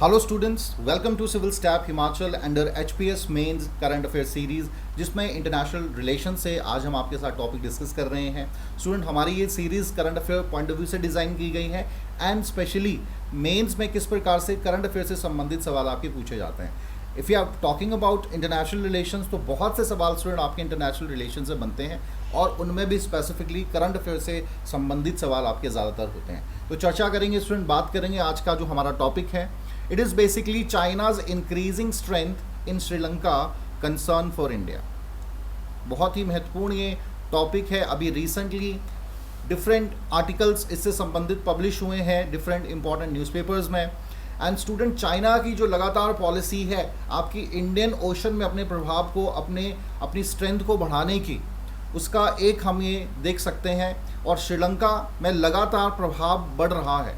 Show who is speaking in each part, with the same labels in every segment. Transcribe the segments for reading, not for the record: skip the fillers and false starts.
Speaker 1: Hello students, welcome to civil staff Himachal under HPS mains current affair series, जिसमें international relation से आज हम आपके साथ टॉपिक डिस्कस कर रहे हैं। स्टूडेंट, हमारी ये series current affair point of view से डिज़ाइन की गई है एंड स्पेशली मेंस में किस प्रकार से करंट अफेयर से संबंधित सवाल आपके पूछे जाते हैं। If you are talking about international relations, तो बहुत से सवाल स्टूडेंट आपके इंटरनेशनल रिलेशन से बनते हैं और उनमें भी स्पेसिफिकली करंट अफेयर से संबंधित सवाल आपके ज़्यादातर होते हैं। तो चर्चा करेंगे स्टूडेंट, बात करेंगे आज का जो हमारा टॉपिक है। It is basically China's increasing strength in Sri Lanka concern for India. बहुत ही महत्वपूर्ण ये टॉपिक है। अभी रिसेंटली डिफरेंट आर्टिकल्स इससे संबंधित पब्लिश हुए हैं डिफरेंट इंपॉर्टेंट न्यूज़पेपर्स में। एंड स्टूडेंट, चाइना की जो लगातार पॉलिसी है आपकी इंडियन ओशन में अपने प्रभाव को, अपनी स्ट्रेंथ को बढ़ाने की, उसका एक हम ये देख सकते हैं। और श्रीलंका में लगातार प्रभाव बढ़ रहा है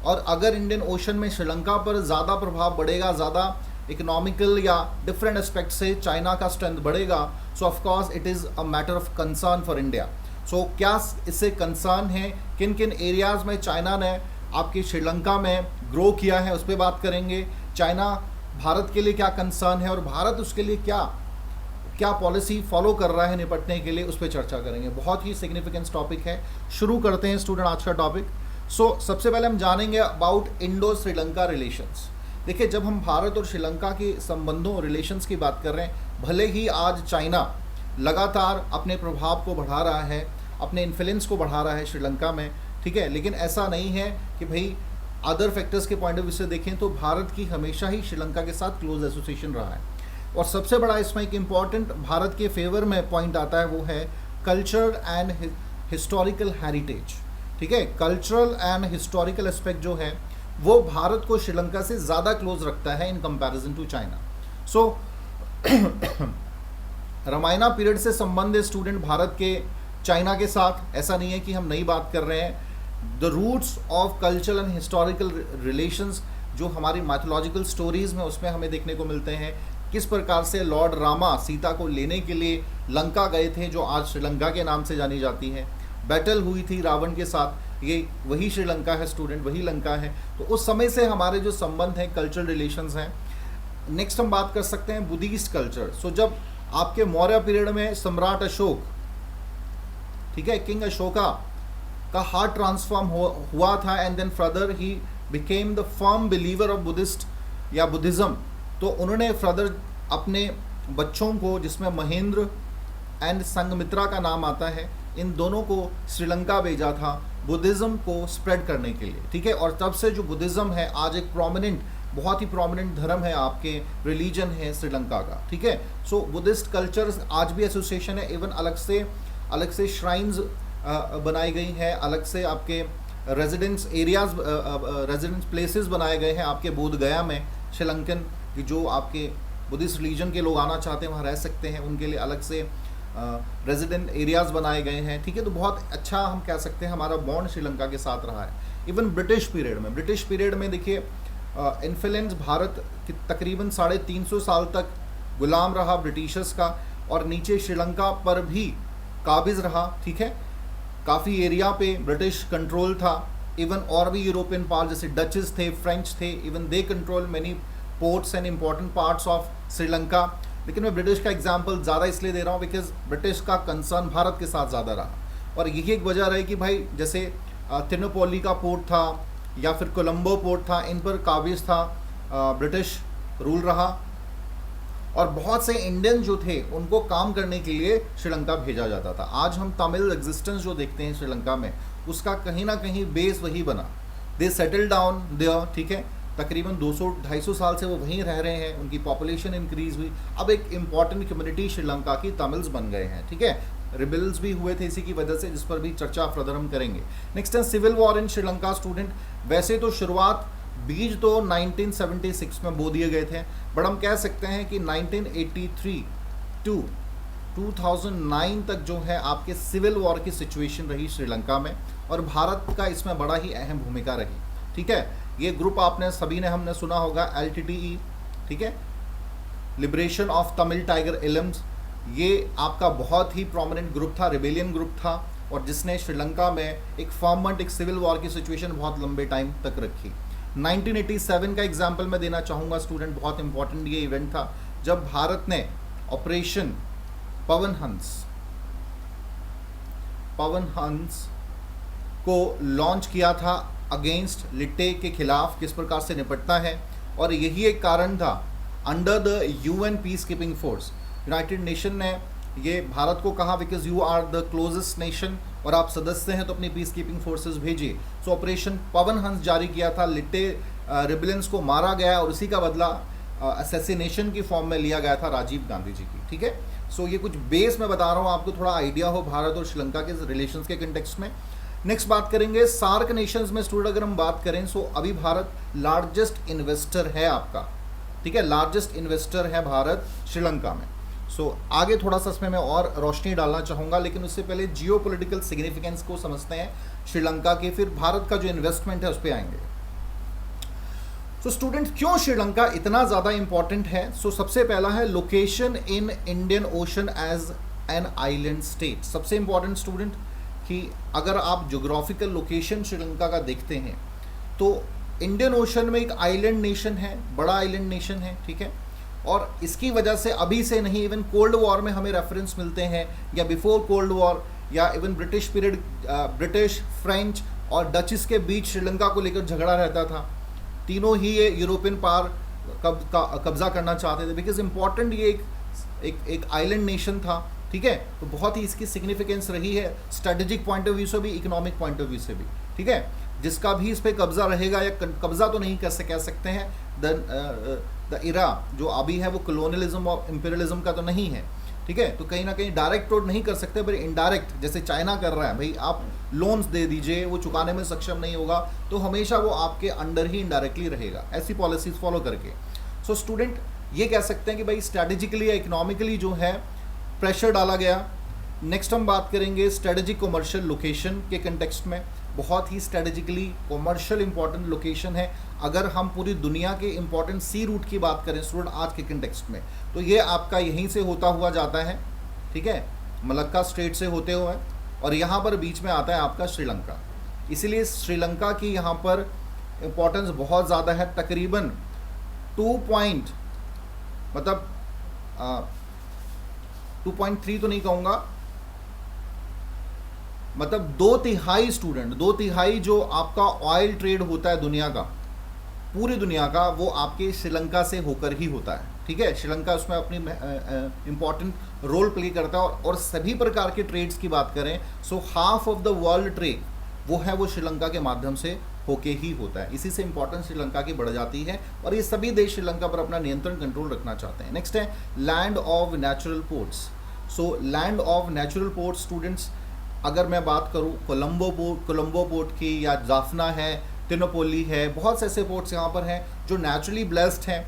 Speaker 1: और अगर इंडियन ओशन में श्रीलंका पर ज़्यादा प्रभाव बढ़ेगा, ज़्यादा इकोनॉमिकल या डिफरेंट एस्पेक्ट से चाइना का स्ट्रेंथ बढ़ेगा, so of course it is a matter of concern for India. So क्या इससे कंसर्न है, किन किन एरियाज़ में चाइना ने आपकी श्रीलंका में ग्रो किया है, उस पर बात करेंगे। चाइना भारत के लिए क्या कंसर्न है और भारत उसके लिए क्या पॉलिसी फॉलो कर रहा है निपटने के लिए, उस पर चर्चा करेंगे। बहुत ही सिग्निफिकेंट टॉपिक है। शुरू करते हैं स्टूडेंट आज का टॉपिक। सबसे पहले हम जानेंगे अबाउट इंडो श्रीलंका रिलेशंस। देखिए, जब हम भारत और श्रीलंका के संबंधों रिलेशंस की बात कर रहे हैं, भले ही आज चाइना लगातार अपने प्रभाव को बढ़ा रहा है, अपने इन्फ्लुएंस को बढ़ा रहा है श्रीलंका में, ठीक है, लेकिन ऐसा नहीं है कि भाई अदर फैक्टर्स के पॉइंट ऑफ व्यू से देखें तो भारत की हमेशा ही श्रीलंका के साथ क्लोज एसोसिएशन रहा है। और सबसे बड़ा इसमें एक इम्पॉर्टेंट भारत के फेवर में पॉइंट आता है, वो है कल्चर एंड हिस्टोरिकल हेरिटेज। ठीक है, कल्चरल एंड हिस्टोरिकल एस्पेक्ट जो है वो भारत को श्रीलंका से ज़्यादा क्लोज रखता है in comparison to China. So Ramayana period से संबंध है स्टूडेंट भारत के चाइना के साथ। ऐसा नहीं है कि हम नई बात कर रहे हैं। The roots of cultural and historical relations जो हमारी मैथोलॉजिकल स्टोरीज में उसमें हमें देखने को मिलते हैं, किस प्रकार से लॉर्ड रामा सीता को लेने के लिए लंका गए थे, जो आज श्रीलंका के नाम से जानी जाती है। बैटल हुई थी रावण के साथ, ये वही श्रीलंका है स्टूडेंट, वही लंका है। तो उस समय से हमारे जो संबंध हैं, कल्चरल रिलेशंस हैं। नेक्स्ट हम बात कर सकते हैं बुद्धिस्ट कल्चर। जब आपके मौर्य पीरियड में सम्राट अशोक, ठीक है, किंग अशोका का हार्ट ट्रांसफॉर्म हुआ था and then further he became the firm believer of Buddhist या बुद्धिज़्म। तो उन्होंने फर्दर अपने बच्चों को, जिसमें महेंद्र एंड संघमित्रा का नाम आता है, इन दोनों को श्रीलंका भेजा था बुद्धिज़्म को स्प्रेड करने के लिए। ठीक है, और तब से जो बुद्धिज़्म है आज एक बहुत ही प्रोमिनेंट धर्म है, आपके रिलीजन है श्रीलंका का। ठीक है, बुद्धिस्ट कल्चर आज भी एसोसिएशन है। इवन अलग से श्राइन्स बनाई गई हैं, अलग से आपके रेजिडेंस एरियाज, रेजिडेंस प्लेसेस बनाए गए हैं आपके बोध गया में। श्रीलंकन कि जो आपके बुद्धिस्ट रिलीजन के लोग आना चाहते हैं वहाँ रह सकते हैं, उनके लिए अलग से रेजिडेंट एरियाज़ बनाए गए हैं। ठीक है, तो बहुत अच्छा हम कह सकते हैं हमारा बॉन्ड श्रीलंका के साथ रहा है। इवन ब्रिटिश पीरियड में देखिए इन्फ्लुएंस भारत की तकरीबन 350 साल तक गुलाम रहा ब्रिटिशर्स का, और नीचे श्रीलंका पर भी काबिज रहा। ठीक है, काफ़ी एरिया पे ब्रिटिश कंट्रोल था। इवन और भी यूरोपियन पावर जैसे डचेस थे, फ्रेंच थे, even they control many ports and important parts of Sri Lanka. लेकिन मैं ब्रिटिश का एग्जाम्पल ज़्यादा इसलिए दे रहा हूँ बिकॉज ब्रिटिश का कंसर्न भारत के साथ ज़्यादा रहा, और यही एक वजह रही कि भाई जैसे तिरुनेलवेली का पोर्ट था या फिर कोलंबो पोर्ट था, इन पर काबिज था ब्रिटिश रूल रहा, और बहुत से इंडियन जो थे उनको काम करने के लिए श्रीलंका भेजा जाता था। आज हम तमिल एग्जिस्टेंस जो देखते हैं श्रीलंका में, उसका कहीं ना कहीं बेस वही बना। दे सेटल डाउन देयर। ठीक है, तकरीबन 200-250 साल से वो वहीं रह रहे हैं, उनकी पॉपुलेशन इंक्रीज हुई। अब एक इम्पॉर्टेंट कम्युनिटी श्रीलंका की तमिल्स बन गए हैं। ठीक है, रिबेल्स भी हुए थे इसी की वजह से, जिस पर भी चर्चा फर्दर हम करेंगे। नेक्स्ट है civil war in Sri Lanka student. वैसे तो शुरुआत बीज तो 1976 में बो दिए गए थे, बट हम कह सकते हैं कि 1983 टू 2009 तक जो है आपके सिविल वॉर की सिचुएशन रही श्रीलंका में, और भारत का इसमें बड़ा ही अहम भूमिका रही। ठीक है, ये ग्रुप हमने सुना होगा, LTTE। ठीक है, लिबरेशन ऑफ तमिल टाइगर इलम्स, ये आपका बहुत ही प्रोमिनेंट ग्रुप था, रिबेलियन ग्रुप था, और जिसने श्रीलंका में एक फॉर्मेंट, एक सिविल वॉर की सिचुएशन बहुत लंबे टाइम तक रखी। 1987 का एग्जाम्पल मैं देना चाहूँगा स्टूडेंट, बहुत इंपॉर्टेंट ये इवेंट था जब भारत ने ऑपरेशन पवन हंस को लॉन्च किया था अगेंस्ट लिट्टे के खिलाफ, किस प्रकार से निपटता है। और यही एक कारण था, under the UN peace keeping force, United Nation ने ये भारत को कहा because you are the closest nation और आप सदस्य हैं तो अपनी पीस कीपिंग फोर्सेस भेजिए। सो ऑपरेशन पवन हंस जारी किया था, लिट्टे रिबेलियंस को मारा गया और उसी का बदला असैसिनेशन की फॉर्म में लिया गया था राजीव गांधी जी की, ठीक है। सो ये कुछ बेस मैं बता रहा हूँ आपको, थोड़ा आइडिया हो भारत और श्रीलंका के रिलेशंस के कंटेक्स्ट में। नेक्स्ट बात करेंगे सार्क नेशंस में स्टूडेंट, अगर हम बात करें सो अभी भारत लार्जेस्ट इन्वेस्टर है आपका, ठीक है, लार्जेस्ट इन्वेस्टर है भारत श्रीलंका में। सो आगे थोड़ा सा इसमें मैं और रोशनी डालना चाहूँगा, लेकिन उससे पहले जियोपॉलिटिकल सिग्निफिकेंस को समझते हैं श्रीलंका के, फिर भारत का जो इन्वेस्टमेंट है उस पर आएंगे। सो स्टूडेंट, क्यों श्रीलंका इतना ज़्यादा इंपॉर्टेंट है? सो सबसे पहला है location in Indian Ocean as an island state. सबसे इंपॉर्टेंट स्टूडेंट कि अगर आप ज्योग्राफिकल लोकेशन श्रीलंका का देखते हैं तो इंडियन ओशन में एक आइलैंड नेशन है, बड़ा आइलैंड नेशन है, ठीक है। और इसकी वजह से अभी से नहीं, इवन कोल्ड वॉर में हमें रेफरेंस मिलते हैं, या बिफोर कोल्ड वॉर या even British period, British, French और डचिस के बीच श्रीलंका को लेकर झगड़ा रहता था। तीनों ही ये यूरोपियन पावर कब्जा करना चाहते थे बिकॉज इंपॉर्टेंट ये एक आइलैंड नेशन था, ठीक है। तो बहुत ही इसकी सिग्निफिकेंस रही है स्ट्रेटेजिक पॉइंट ऑफ व्यू से भी, इकोनॉमिक पॉइंट ऑफ व्यू से भी, ठीक है। जिसका भी इस पर कब्जा रहेगा, या कब्जा तो नहीं कह सकते हैं, द इरा जो अभी है वो कॉलोनियलिज्म और इंपीरियलिज्म का तो नहीं है, ठीक है। तो कहीं ना कहीं डायरेक्ट तो नहीं कर सकते, पर इनडायरेक्ट जैसे चाइना कर रहा है, भाई आप लोन्स दे दीजिए, वो चुकाने में सक्षम नहीं होगा तो हमेशा वो आपके अंडर ही इनडायरेक्टली रहेगा, ऐसी पॉलिसीज फॉलो करके। सो स्टूडेंट ये कह सकते हैं कि भाई स्ट्रेटेजिकली या इकोनॉमिकली जो है प्रेशर डाला गया। नेक्स्ट हम बात करेंगे स्ट्रेटेजिक कमर्शियल लोकेशन के कंटेक्स्ट में, बहुत ही स्ट्रेटेजिकली कमर्शियल इंपॉर्टेंट लोकेशन है। अगर हम पूरी दुनिया के इंपॉर्टेंट सी रूट की बात करें स्टूडेंट आज के कंटेक्स्ट में, तो ये आपका यहीं से होता हुआ जाता है, ठीक है, मलक्का स्ट्रेट से होते हुए, और यहाँ पर बीच में आता है आपका श्रीलंका। इसीलिए श्रीलंका की यहाँ पर इंपॉर्टेंस बहुत ज़्यादा है, तकरीबन 2.3 तो नहीं कहूँगा, मतलब 2/3 स्टूडेंट, 2/3 जो आपका ऑयल ट्रेड होता है दुनिया का, पूरी दुनिया का, वो आपके श्रीलंका से होकर ही होता है, ठीक है। श्रीलंका उसमें अपनी इंपॉर्टेंट रोल प्ले करता है, और सभी प्रकार के ट्रेड्स की बात करें so half of the world trade वो श्रीलंका के माध्यम से होके ही होता है। इसी से इंपॉर्टेंस श्रीलंका की बढ़ जाती है, और ये सभी देश श्रीलंका पर अपना नियंत्रण कंट्रोल रखना चाहते हैं। नेक्स्ट है land of natural ports. So land of natural ports students, अगर मैं बात करूं कोलंबो पोर्ट की, या जाफना है, तिरुनेलवेली है, बहुत से ऐसे पोर्ट्स यहाँ पर हैं जो नेचुरली ब्लेस्ड हैं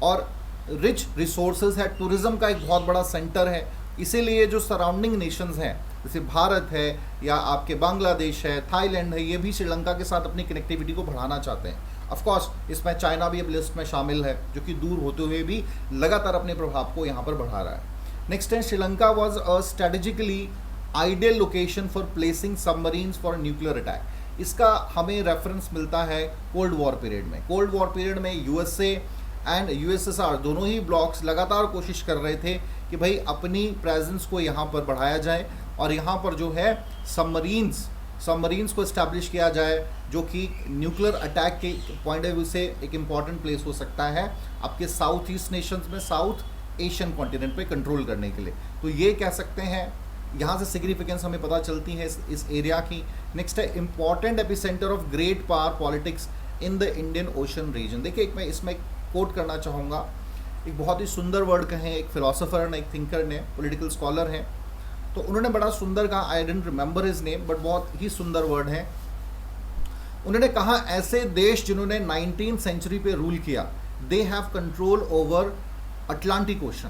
Speaker 1: और रिच रिसोर्सेज है, टूरिज्म का एक बहुत बड़ा सेंटर है। इसीलिए जो सराउंडिंग नेशंस हैं जैसे भारत है, या आपके बांग्लादेश है, थाईलैंड है, ये भी श्रीलंका के साथ अपनी कनेक्टिविटी को बढ़ाना चाहते हैं। ऑफकोर्स इसमें चाइना भी अब लिस्ट में शामिल है, जो कि दूर होते हुए भी लगातार अपने प्रभाव को यहाँ पर बढ़ा रहा है। नेक्स्ट है Sri Lanka was a strategically ideal location for placing submarines for nuclear attack. इसका हमें रेफरेंस मिलता है कोल्ड वॉर पीरियड में। कोल्ड वॉर पीरियड में यूएसए एंड यूएसएसआर दोनों ही ब्लॉक्स लगातार कोशिश कर रहे थे कि भाई अपनी प्रेजेंस को यहाँ पर बढ़ाया जाए, और यहाँ पर जो है सबमरीन्स को इस्टेब्लिश किया जाए, जो कि न्यूक्लियर अटैक के पॉइंट ऑफ व्यू से एक इम्पॉर्टेंट प्लेस हो सकता है आपके साउथ ईस्ट नेशंस में, साउथ एशियन कॉन्टिनेंट पे कंट्रोल करने के लिए। तो ये कह सकते हैं, यहाँ से सिग्निफिकेंस हमें पता चलती है इस एरिया की। नेक्स्ट है important epicentre of great power politics in the Indian Ocean region. देखिए मैं इसमें कोट करना चाहूँगा, एक बहुत ही सुंदर वर्ड कहें, एक फिलोसोफर ने, एक थिंकर ने, पॉलिटिकल स्कॉलर हैं, तो उन्होंने बड़ा सुंदर कहा, I don't remember his name but बहुत ही सुंदर वर्ड है। उन्होंने कहा ऐसे देश जिन्होंने 19th सेंचुरी पे रूल किया, they have control over Atlantic ocean.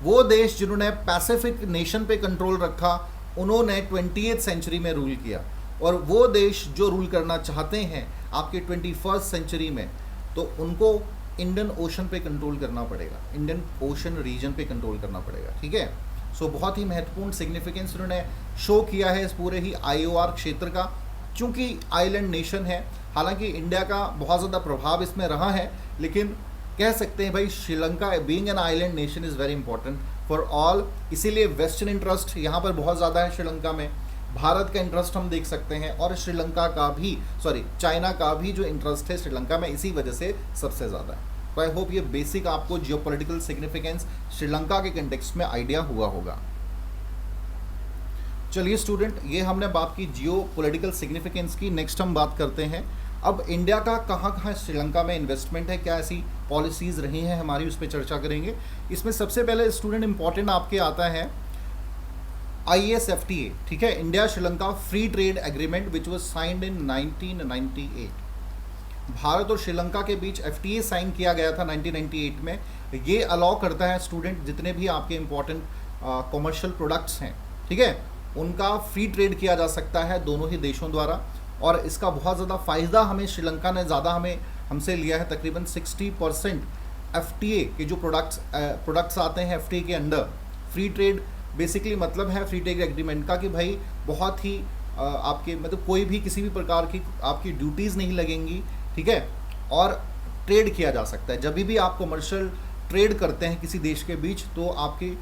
Speaker 1: वो देश जिन्होंने पैसिफिक नेशन पे कंट्रोल रखा, उन्होंने 20th सेंचुरी में रूल किया। और वो देश जो रूल करना चाहते हैं आपके 21st सेंचुरी में, तो उनको इंडियन ओशन पे कंट्रोल करना पड़ेगा, इंडियन ओशन रीजन पे कंट्रोल करना पड़ेगा, ठीक है। सो बहुत ही महत्वपूर्ण सिग्निफिकेंस उन्होंने शो किया है इस पूरे ही IOR क्षेत्र का, क्योंकि आइलैंड नेशन है, हालांकि इंडिया का बहुत ज़्यादा प्रभाव इसमें रहा है, लेकिन कह सकते हैं भाई Sri Lanka being an island nation is very important for all, इसीलिए वेस्टर्न इंटरेस्ट यहाँ पर बहुत ज़्यादा है श्रीलंका में, भारत का इंटरेस्ट हम देख सकते हैं, और श्रीलंका का भी चाइना का भी जो इंटरेस्ट है श्रीलंका में इसी वजह से सबसे ज़्यादा है। तो आई होप ये बेसिक आपको जियोपॉलिटिकल सिग्निफिकेंस श्रीलंका के कंटेक्स्ट में आइडिया हुआ होगा। चलिए स्टूडेंट, ये हमने बात की जियोपॉलिटिकल सिग्निफिकेंस की। नेक्स्ट हम बात करते हैं अब इंडिया का कहाँ कहाँ श्रीलंका में इन्वेस्टमेंट है, क्या ऐसी पॉलिसीज़ रही हैं हमारी, उस पर चर्चा करेंगे। इसमें सबसे पहले स्टूडेंट इंपॉर्टेंट आपके आता है ISFTA, ठीक है, India Sri Lanka free trade agreement which was signed in 1998। Bharat और श्रीलंका के बीच FTA साइन किया गया था 1998 में। ये अलाउ करता है स्टूडेंट जितने भी आपके इंपॉर्टेंट कॉमर्शियल प्रोडक्ट्स हैं, ठीक है, उनका फ्री ट्रेड किया जा सकता है दोनों ही देशों द्वारा, और इसका बहुत ज़्यादा फ़ायदा हमें श्रीलंका ने ज़्यादा हमसे लिया है। तकरीबन 60% FTA के जो प्रोडक्ट्स आते हैं FTA के अंडर। फ्री ट्रेड बेसिकली मतलब है फ्री ट्रेड एग्रीमेंट का कि भाई बहुत ही आपके मतलब कोई भी किसी भी प्रकार की आपकी ड्यूटीज़ नहीं लगेंगी, ठीक है, और ट्रेड किया जा सकता है। जब भी आप कमर्शियल ट्रेड करते हैं किसी देश के बीच तो आपकी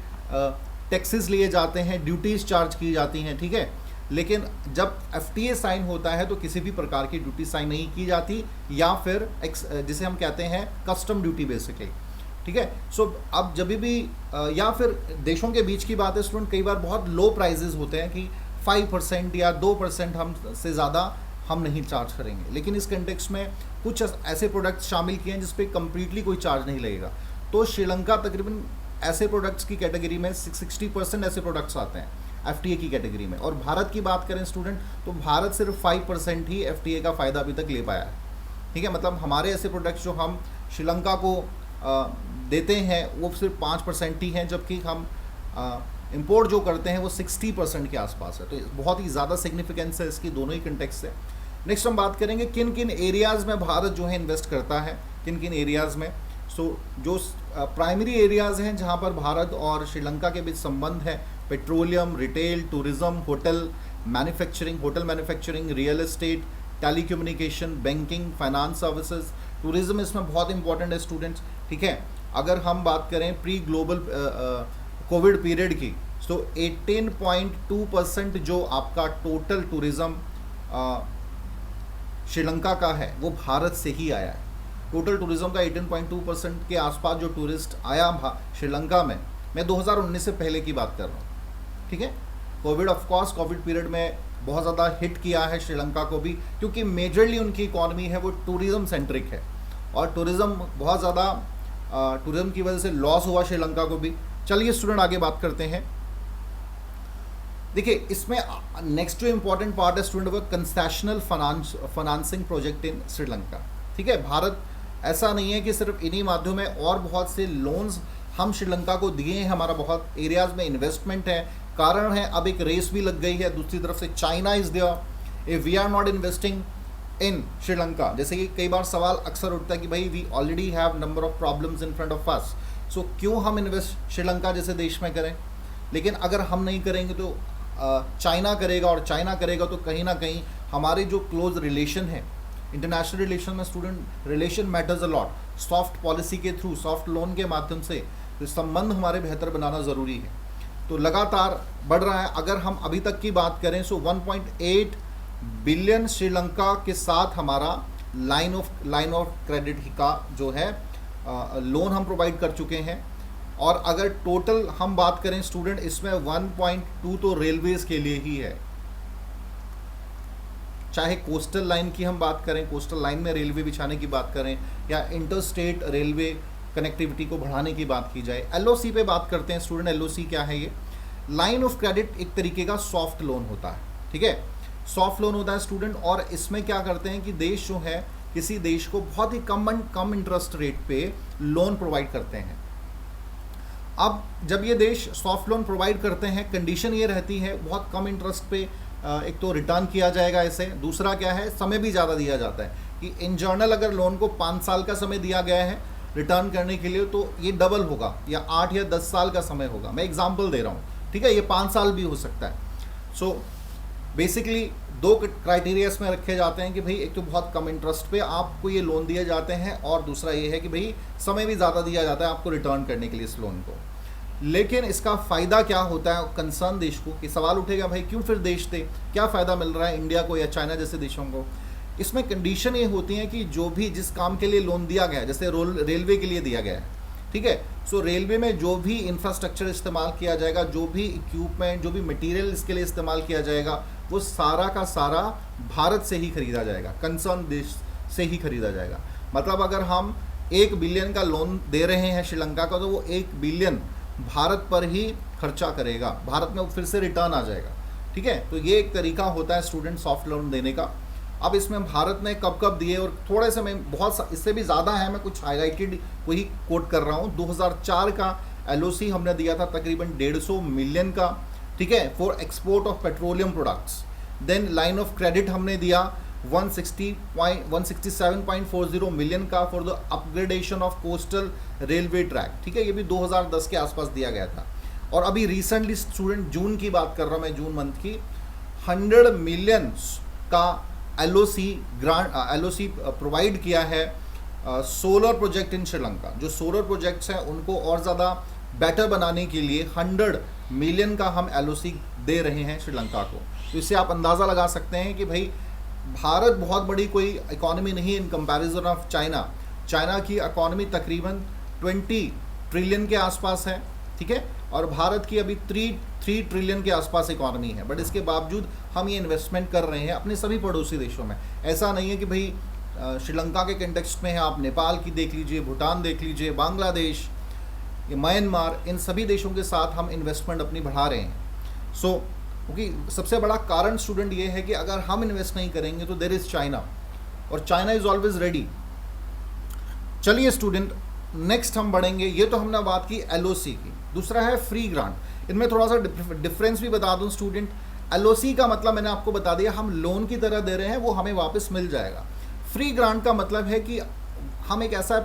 Speaker 1: टैक्सेस लिए जाते हैं, ड्यूटीज़ चार्ज की जाती हैं, ठीक है, लेकिन जब FTA साइन होता है तो किसी भी प्रकार की ड्यूटी साइन नहीं की जाती, या फिर जिसे हम कहते हैं कस्टम ड्यूटी बेसिकली, ठीक है। सो अब जब भी या फिर देशों के बीच की बात है स्टूडेंट, कई बार बहुत लो प्राइजेस होते हैं कि 5% या 2% हम से ज़्यादा हम नहीं चार्ज करेंगे, लेकिन इस कंटेक्स्ट में कुछ ऐसे प्रोडक्ट्स शामिल किए हैं जिस पे कम्प्लीटली कोई चार्ज नहीं लगेगा। तो श्रीलंका तकरीबन ऐसे प्रोडक्ट्स की कैटेगरी में 60% ऐसे प्रोडक्ट्स आते हैं FTA की कैटेगरी में। और भारत की बात करें स्टूडेंट तो भारत सिर्फ 5% ही FTA का फ़ायदा अभी तक ले पाया है, ठीक है, मतलब हमारे ऐसे प्रोडक्ट्स जो हम श्रीलंका को देते हैं वो सिर्फ 5% ही हैं, जबकि हम इंपोर्ट जो करते हैं वो 60% के आसपास है। तो बहुत ही ज़्यादा सिग्निफिकेंस है इसकी दोनों ही कंटेक्स्ट से। नेक्स्ट हम बात करेंगे किन किन एरियाज़ में भारत जो है इन्वेस्ट करता है, किन किन एरियाज़ में। जो प्राइमरी एरियाज़ हैं जहाँ पर भारत और श्रीलंका के बीच संबंध है, petroleum, retail, tourism, hotel manufacturing, real estate, telecommunication, banking, finance services. Tourism इसमें बहुत इंपॉर्टेंट है स्टूडेंट्स, ठीक है। अगर हम बात करें प्री ग्लोबल कोविड पीरियड की तो 18.2% जो आपका टोटल टूरिज़्म श्रीलंका का है वो भारत से ही आया है। टोटल टूरिज़्म का 18.2% के आसपास जो टूरिस्ट आया श्रीलंका में, मैं 2019 से पहले की बात कर रहा हूँ, ठीक है। कोविड पीरियड में बहुत ज़्यादा हिट किया है श्रीलंका को भी, क्योंकि मेजरली उनकी इकॉनमी है वो टूरिज़्म सेंट्रिक है, और टूरिज़्म बहुत ज़्यादा टूरिज़्म की वजह से लॉस हुआ श्रीलंका को भी। चलिए स्टूडेंट आगे बात करते हैं। देखिए इसमें नेक्स्ट जो इम्पॉर्टेंट पार्ट है स्टूडेंट वो concessional financing project in Sri Lanka, ठीक है। भारत ऐसा नहीं है कि सिर्फ इन्हीं माध्यम में, और बहुत से लोन्स हम श्रीलंका को दिए हैं, हमारा बहुत एरियाज़ में इन्वेस्टमेंट है। कारण है अब एक रेस भी लग गई है, दूसरी तरफ से China is there, if we are not investing in Sri Lanka, जैसे कि कई बार सवाल अक्सर उठता है कि भाई we already have number of problems in front of us, so क्यों हम इन्वेस्ट श्रीलंका जैसे देश में करें। लेकिन अगर हम नहीं करेंगे तो चाइना करेगा, और चाइना करेगा तो कहीं ना कहीं हमारे जो क्लोज रिलेशन है इंटरनेशनल रिलेशन में student relation matters a lot. Soft policy के थ्रू, सॉफ्ट लोन के माध्यम से तो संबंध हमारे बेहतर बनाना ज़रूरी है। तो लगातार बढ़ रहा है। अगर हम अभी तक की बात करें सो 1.8 बिलियन श्रीलंका के साथ हमारा लाइन ऑफ क्रेडिट का जो है लोन हम प्रोवाइड कर चुके हैं। और अगर टोटल हम बात करें स्टूडेंट इसमें 1.2 तो रेलवेज़ के लिए ही है, चाहे कोस्टल लाइन की हम बात करें, कोस्टल लाइन में रेलवे बिछाने की बात करें, या इंटर स्टेट रेलवे कनेक्टिविटी को बढ़ाने की बात की जाए। LOC पे बात करते हैं स्टूडेंट। LOC क्या है? ये लाइन ऑफ क्रेडिट एक तरीके का सॉफ्ट लोन होता है, ठीक है, सॉफ्ट लोन होता है स्टूडेंट। और इसमें क्या करते हैं कि देश जो है किसी देश को बहुत ही कम इंटरेस्ट रेट पे लोन प्रोवाइड करते हैं। अब जब ये देश सॉफ्ट लोन प्रोवाइड करते हैं, कंडीशन ये रहती है बहुत कम इंटरेस्ट पे एक तो रिटर्न किया जाएगा इसे, दूसरा क्या है समय भी ज़्यादा दिया जाता है कि इन जर्नल अगर लोन को 5 साल का समय दिया गया है रिटर्न करने के लिए तो ये डबल होगा या 8 या 10 साल का समय होगा। मैं एग्जांपल दे रहा हूँ, ठीक है, ये 5 साल भी हो सकता है। सो बेसिकली दो क्राइटेरिया इसमें रखे जाते हैं कि भाई एक तो बहुत कम इंटरेस्ट पे आपको ये लोन दिए जाते हैं, और दूसरा ये है कि भाई समय भी ज़्यादा दिया जाता है आपको रिटर्न करने के लिए इस लोन को। लेकिन इसका फ़ायदा क्या होता है कंसर्न देश को, कि सवाल उठेगा भाई क्यों फिर देश दे, क्या फ़ायदा मिल रहा है इंडिया को या चाइना जैसे देशों को। इसमें कंडीशन ये होती है कि जो भी जिस काम के लिए लोन दिया गया है, जैसे रेलवे के लिए दिया गया है, ठीक है, सो रेलवे में जो भी इंफ्रास्ट्रक्चर इस्तेमाल किया जाएगा, जो भी इक्विपमेंट, जो भी मटेरियल इसके लिए इस्तेमाल किया जाएगा, वो सारा का सारा भारत से ही खरीदा जाएगा, कंसर्न देश से ही खरीदा जाएगा। मतलब अगर हम 1 बिलियन का लोन दे रहे हैं श्रीलंका का, तो वो 1 बिलियन भारत पर ही खर्चा करेगा, भारत में फिर से रिटर्न आ जाएगा, ठीक है। तो ये एक तरीका होता है स्टूडेंट सॉफ्ट लोन देने का। अब इसमें भारत ने कब कब दिए, और थोड़े से मैं बहुत इससे भी ज़्यादा है, मैं कुछ हाईलाइटेड वही कोट कर रहा हूँ। 2004 का LOC हमने दिया था तकरीबन 150 मिलियन का, ठीक है, for export of petroleum products. Then line of credit हमने दिया 167.40 मिलियन का for the upgradation of coastal railway track, ठीक है, ये भी 2010 के आसपास दिया गया था। और अभी रिसेंटली स्टूडेंट जून की बात कर रहा हूँ मैं, जून मंथ की, 100 मिलियन का LOC प्रोवाइड किया है सोलर प्रोजेक्ट इन श्रीलंका। जो सोलर प्रोजेक्ट्स हैं उनको और ज़्यादा बेटर बनाने के लिए 100 मिलियन का हम LOC दे रहे हैं श्रीलंका को। तो इससे आप अंदाज़ा लगा सकते हैं कि भाई भारत बहुत बड़ी कोई इकॉनमी नहीं in comparison of China. China की इकॉनमी तकरीबन 20 ट्रिलियन के आसपास है, ठीक है, और भारत की अभी 3 ट्रिलियन के आसपास इकॉनमी है। बट इसके बावजूद हम ये इन्वेस्टमेंट कर रहे हैं अपने सभी पड़ोसी देशों में। ऐसा नहीं है कि भाई श्रीलंका के कंटेक्स्ट में है, आप नेपाल की देख लीजिए, भूटान देख लीजिए, बांग्लादेश, म्यांमार, इन सभी देशों के साथ हम इन्वेस्टमेंट अपनी बढ़ा रहे हैं। सो क्योंकि सबसे बड़ा कारण स्टूडेंट ये है कि अगर हम इन्वेस्ट नहीं करेंगे तो देयर इज़ चाइना, और चाइना इज़ ऑलवेज रेडी। चलिए स्टूडेंट, नेक्स्ट हम बढ़ेंगे। ये तो हमने बात की LOC की। दूसरा है फ्री ग्रांट। इनमें थोड़ा सा डिफरेंस भी बता दूं स्टूडेंट। LOC का मतलब मैंने आपको बता दिया, हम लोन की तरह दे रहे हैं, वो हमें वापस मिल जाएगा। फ्री ग्रांट का मतलब है कि हम एक ऐसा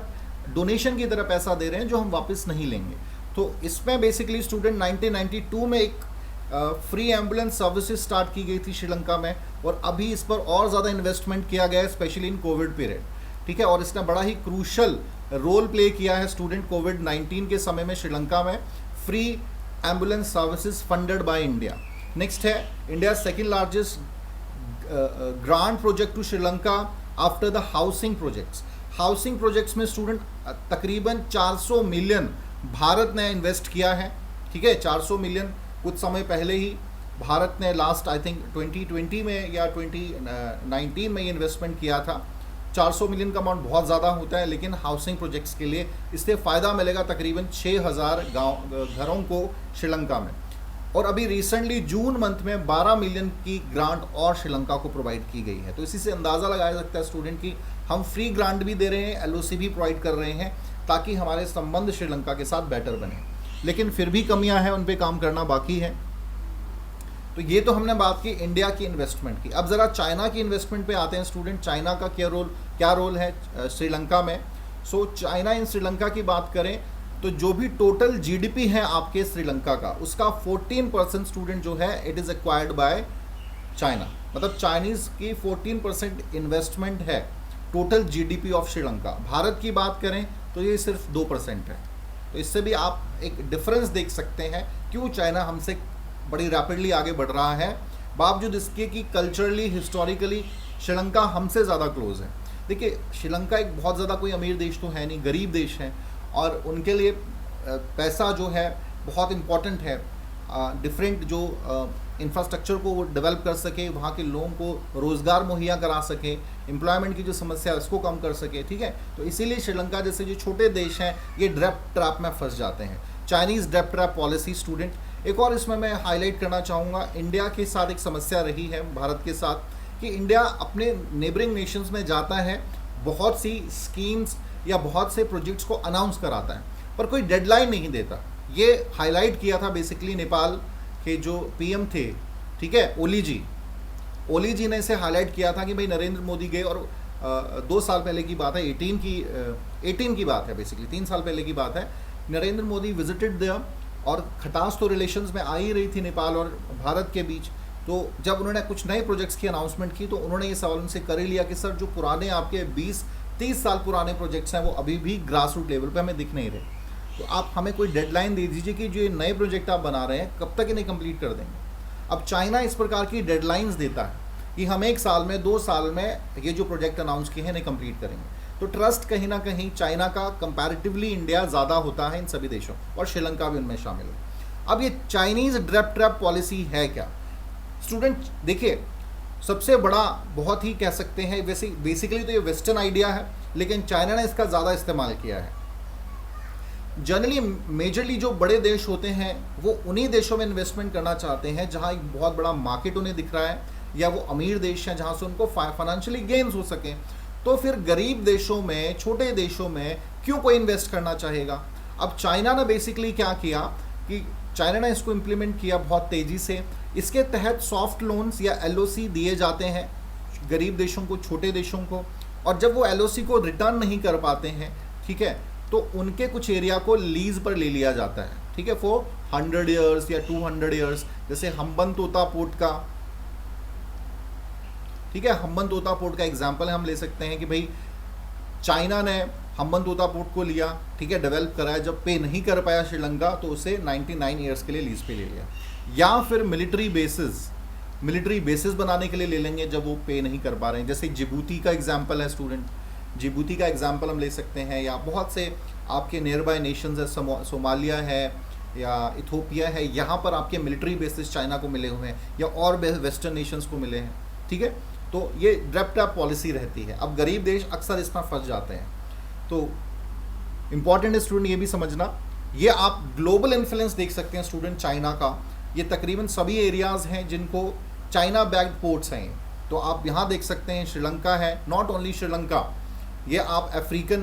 Speaker 1: डोनेशन की तरह पैसा दे रहे हैं जो हम वापस नहीं लेंगे। तो इसमें बेसिकली स्टूडेंट 1992 में एक फ्री एम्बुलेंस सर्विसेज स्टार्ट की गई थी श्रीलंका में, और अभी इस पर और ज़्यादा इन्वेस्टमेंट किया गया है, स्पेशली इन कोविड पीरियड, ठीक है। और इसने बड़ा ही क्रूशल रोल प्ले किया है स्टूडेंट कोविड-19 के समय में श्रीलंका में। Free ambulance services funded by India. Next है India second largest grant project to Sri Lanka after the housing projects. Housing projects में स्टूडेंट तकरीबन 400 मिलियन भारत ने इन्वेस्ट किया है, ठीक है, 400 मिलियन। कुछ समय पहले ही भारत ने लास्ट आई थिंक 2020 में या 2019 में ये इन्वेस्टमेंट किया था। 400 मिलियन का अमाउंट बहुत ज़्यादा होता है, लेकिन हाउसिंग प्रोजेक्ट्स के लिए इससे फ़ायदा मिलेगा तकरीबन 6000 घरों को श्रीलंका में। और अभी रिसेंटली जून मंथ में 12 मिलियन की ग्रांट और श्रीलंका को प्रोवाइड की गई है। तो इसी से अंदाज़ा लगाया सकता है स्टूडेंट कि हम फ्री ग्रांट भी दे रहे हैं, LOC भी प्रोवाइड कर रहे हैं, ताकि हमारे संबंध श्रीलंका के साथ बेटर बने। लेकिन फिर भी कमियां हैं, उन पे काम करना बाकी है। तो ये तो हमने बात की इंडिया की इन्वेस्टमेंट की। अब ज़रा चाइना की इन्वेस्टमेंट पे आते हैं स्टूडेंट। चाइना का क्या रोल है श्रीलंका में। सो चाइना इन श्रीलंका की बात करें तो जो भी टोटल GDP है आपके श्रीलंका का, उसका 14% स्टूडेंट जो है it is acquired by China. मतलब चाइनीज़ की 14% इन्वेस्टमेंट है total GDP of Sri Lanka. Bharat की बात करें तो ये सिर्फ 2% है। तो इससे भी आप एक डिफरेंस देख सकते हैं क्यों चाइना हमसे बड़ी रैपिडली आगे बढ़ रहा है, बावजूद इसके कि कल्चरली हिस्टोरिकली श्रीलंका हमसे ज़्यादा क्लोज है। देखिए श्रीलंका एक बहुत ज़्यादा कोई अमीर देश तो है नहीं, गरीब देश है, और उनके लिए पैसा जो है बहुत इम्पॉर्टेंट है। डिफरेंट जो इंफ्रास्ट्रक्चर को वो डेवलप कर सके, वहाँ के लोगों को रोज़गार मुहैया करा सके, एम्प्लॉयमेंट की जो समस्या है उसको कम कर सके, ठीक है। तो इसीलिए श्रीलंका जैसे जो छोटे देश हैं ये डेब्ट ट्रैप में फंस जाते हैं। चाइनीज़ डेब्ट ट्रैप पॉलिसी स्टूडेंट। एक और इसमें मैं हाईलाइट करना चाहूँगा, इंडिया के साथ एक समस्या रही है भारत के साथ कि इंडिया अपने नेबरिंग नेशंस में जाता है, बहुत सी स्कीम्स या बहुत से प्रोजेक्ट्स को अनाउंस कराता है, पर कोई डेडलाइन नहीं देता। ये हाईलाइट किया था बेसिकली नेपाल के जो PM थे, ठीक है, ओली जी ने इसे हाईलाइट किया था कि भाई नरेंद्र मोदी गए, और 2 साल पहले की बात है, 18 की बात है, बेसिकली 3 साल पहले की बात है। नरेंद्र मोदी विजिटेड देयर, और खटास तो रिलेशंस में आ ही रही थी नेपाल और भारत के बीच। तो जब उन्होंने कुछ नए प्रोजेक्ट्स की अनाउंसमेंट की तो उन्होंने ये सवाल उनसे कर ही लिया कि सर जो पुराने आपके 20-30 साल पुराने प्रोजेक्ट्स हैं वो अभी भी ग्रास रूट लेवल पे हमें दिख नहीं रहे, तो आप हमें कोई डेडलाइन दे दीजिए कि जो ये नए प्रोजेक्ट आप बना रहे हैं कब तक इन्हें कंप्लीट कर देंगे। अब चाइना इस प्रकार की डेडलाइंस देता है कि हम 1 साल में 2 साल में ये जो प्रोजेक्ट अनाउंस किए हैं इन्हें कंप्लीट करेंगे। तो ट्रस्ट कहीं ना कहीं चाइना का कंपैरेटिवली इंडिया ज़्यादा होता है इन सभी देशों, और श्रीलंका भी उनमें शामिल है। अब ये चाइनीज़ ड्रैप ट्रैप पॉलिसी है क्या स्टूडेंट? देखिए सबसे बड़ा बहुत ही कह सकते हैं, वैसे बेसिकली तो ये वेस्टर्न आइडिया है, लेकिन चाइना ने इसका ज़्यादा इस्तेमाल किया है। जनरली मेजरली जो बड़े देश होते हैं वो उन्हीं देशों में इन्वेस्टमेंट करना चाहते हैं जहां एक बहुत बड़ा मार्केट उन्हें दिख रहा है, या वो अमीर देश हैं जहां से उनको फाइनेंशियली गेन्स हो सकें। तो फिर गरीब देशों में, छोटे देशों में क्यों कोई इन्वेस्ट करना चाहेगा? अब चाइना ने बेसिकली क्या किया कि चाइना ने इसको इम्प्लीमेंट किया बहुत तेज़ी से। इसके तहत सॉफ्ट लोन्स या एलओसी दिए जाते हैं गरीब देशों को, छोटे देशों को, और जब वो एलओसी को रिटर्न नहीं कर पाते हैं, ठीक है, तो उनके कुछ एरिया को लीज पर ले लिया जाता है, ठीक है, फॉर 100 ईयर्स या 200 ईयर्स। जैसे हम्बनतोता पोर्ट का, ठीक है, हम्बनतोता पोर्ट का एग्जांपल हम ले सकते हैं कि भाई चाइना ने हम्बनतोता पोर्ट को लिया, ठीक है, डेवलप कराया, जब पे नहीं कर पाया श्रीलंका तो उसे 99 ईयर्स के लिए लीज पे ले लिया। या फिर मिलिट्री बेसिस बनाने के लिए ले लेंगे जब वो पे नहीं कर पा रहे हैं। जैसे जिबूती का एग्जाम्पल है स्टूडेंट, जिबूती का एग्जाम्पल हम ले सकते हैं, या बहुत से आपके नियर बाय नेशंस है, सोमालिया है या इथोपिया है, यहाँ पर आपके मिलिट्री बेसिस चाइना को मिले हुए हैं, या और वेस्टर्न नेशंस को मिले हैं, ठीक है। तो ये ड्रैप ट्रैप पॉलिसी रहती है। अब गरीब देश अक्सर इसमें फंस जाते हैं। तो इम्पॉर्टेंट है स्टूडेंट ये भी समझना, ये आप ग्लोबल इन्फ्लुएंस देख सकते हैं स्टूडेंट चाइना का। ये तकरीबन सभी एरियाज़ हैं जिनको चाइना बैक्ड पोर्ट्स हैं। तो आप यहाँ देख सकते हैं श्रीलंका है, नॉट ओनली श्रीलंका, ये आप अफ्रीकन